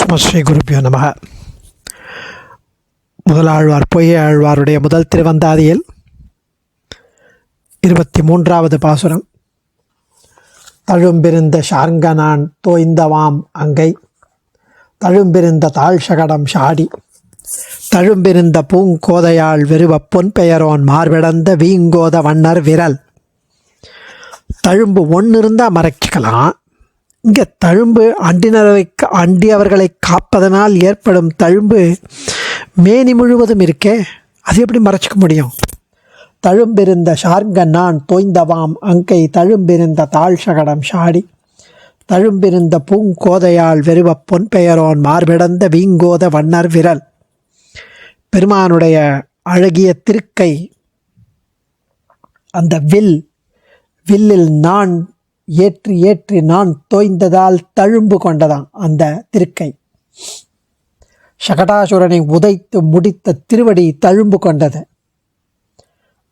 ஸ்ரீ குருபியோ நமக. முதலாழ்வார் பொய்கை ஆழ்வாருடைய முதல் திருவந்தாதியில் 23வது பாசுரம். தழும்பிருந்த ஷார்ங்கனான் தோய்ந்தவாம் அங்கை தழும்பிருந்த தாழ்சகடம் சாடி தழும்பிருந்த பூங்கோதையாள் வெறுவ பொன் பெயரோன் மார்பிடந்த வீங்கோத வண்ணர் விரல். தழும்பு ஒன்று இருந்தால் மறைக்கலாம். இங்கே தழும்பு அண்டியவர்களை காப்பதனால் ஏற்படும் தழும்பு மேனி முழுவதும் இருக்கே, அது எப்படி மறைச்சிக்க முடியும்? தழும்பிருந்த ஷார்ங்கனான் தோய்ந்தவாம் அங்கை தழும்பிருந்த தாழ்சகடம் சாடி தழும்பிருந்த பூங்கோதையாள் வெறுவ பொன் பெயரோன் மார்பிடந்த வீங்கோத வண்ணர் விரல். பெருமானுடைய அழகிய திருக்கை, அந்த வில்லில் நான் ஏற்றி நான் தோய்ந்ததால் தழும்பு கொண்டதான் அந்த திருக்கை. சகடாசுரனை உதைத்து முடித்த திருவடி தழும்பு கொண்டது.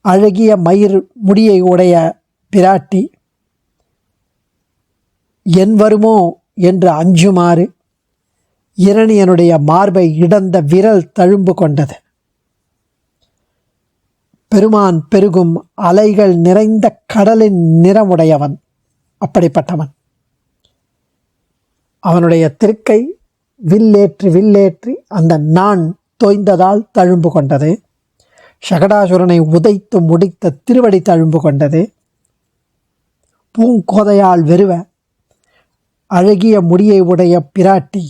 அழகிய மயிர் முடியை உடைய பிராட்டி என் வருமோ என்று அஞ்சுமாறு இரணியனுடைய மார்பை இடந்த விரல் தழும்பு கொண்டது. பெருமான் பெருகும் அலைகள் நிறைந்த கடலின் நிறமுடையவன், அப்படிப்பட்டவன். அவனுடைய திருக்கை வில்லேற்றி அந்த நான் தோய்ந்ததால் தழும்பு கொண்டது. சகடாசுரனை உதைத்து முடித்த திருவடி தழும்பு கொண்டது. பூங்கோதையால் வெறுவ அழகிய முடியை உடைய பிராட்டி,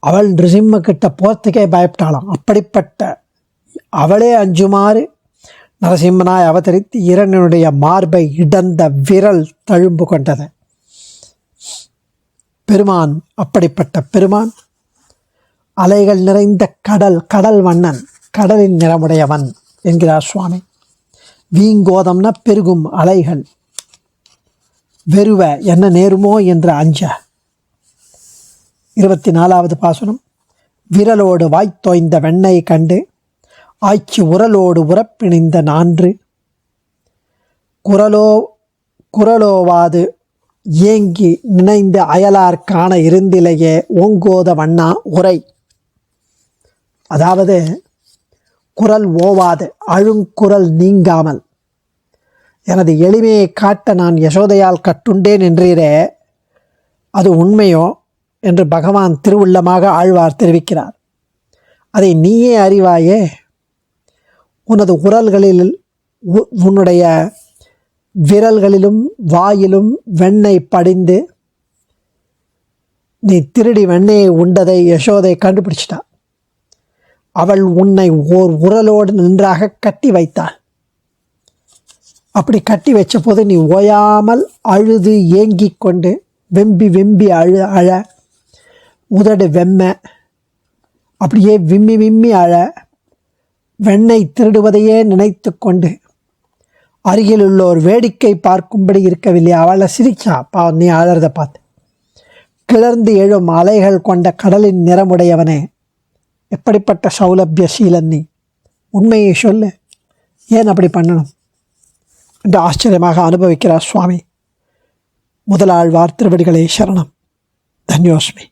அவள் நிருசிம்ம கிட்ட போர்த்துக்கே பயப்பட்டாளாம். அப்படிப்பட்ட அவளே அஞ்சுமாறு நரசிம்மனாய் அவதரித்து இரண்டனுடைய மார்பை இடந்த விரல் தழும்பு கொண்டது. பெருமான், அப்படிப்பட்ட பெருமான் அலைகள் நிறைந்த கடல் வண்ணன், கடலின் நிறமுடையவன் என்கிறார் சுவாமி. வீங்கோதம்னா பெருகும் அலைகள், வெறுவ என்ன நேருமோ என்ற அஞ்ச. 24வது பாசுரம். விரலோடு வாய்த்தோய்ந்த வெண்ணை கண்டு ஆய்ச்சி உரலோடு உரப்பிணிந்த நான்று குரலோவாது ஏங்கி நினைந்து அயலார் காண இருந்திலேயே ஓங்கோத வண்ணா உரை. அதாவது குரல் ஓவாது, அழுங்குரல் நீங்காமல் எனது எளிமையை காட்ட நான் யசோதையால் கட்டுண்டேன் என்றீரே, அது உண்மையோ என்று பகவான் திருவுள்ளமாக ஆழ்வார் தெரிவிக்கிறார். அதை நீயே அறிவாயே. உனது உரல்களில், உன்னுடைய விரல்களிலும் வாயிலும் வெண்ணெய் படிந்து நீ திருடி வெண்ணெயை உண்டதை யசோதை கண்டுபிடிச்சிட்டா. அவள் உன்னை ஓர் உரலோடு நன்றாக கட்டி வைத்தாள். அப்படி கட்டி வச்ச போது நீ ஓயாமல் அழுது ஏங்கிக் கொண்டு வெம்பி அழ, உதடு வெம்ம, அப்படியே விம்மி அழ, வெண்ணெய் திருடுவதையே நினைத்து கொண்டு அருகில் உள்ளோர் வேடிக்கை பார்க்கும்படி இருக்கவில்லை. அவளை சிரிச்சா பாவம் நீ அழறதை பார்த்து. கிளர்ந்து எழும் அலைகள் கொண்ட கடலின் நிறமுடையவனே, எப்படிப்பட்ட சௌலபியசீலன் நீ, உண்மையை சொல்லு, ஏன் அப்படி பண்ணணும் என்று ஆச்சரியமாக அனுபவிக்கிறார் சுவாமி. முதலாழ்வார் திருவடிகளே சரணம். தன்யோஸ்மி.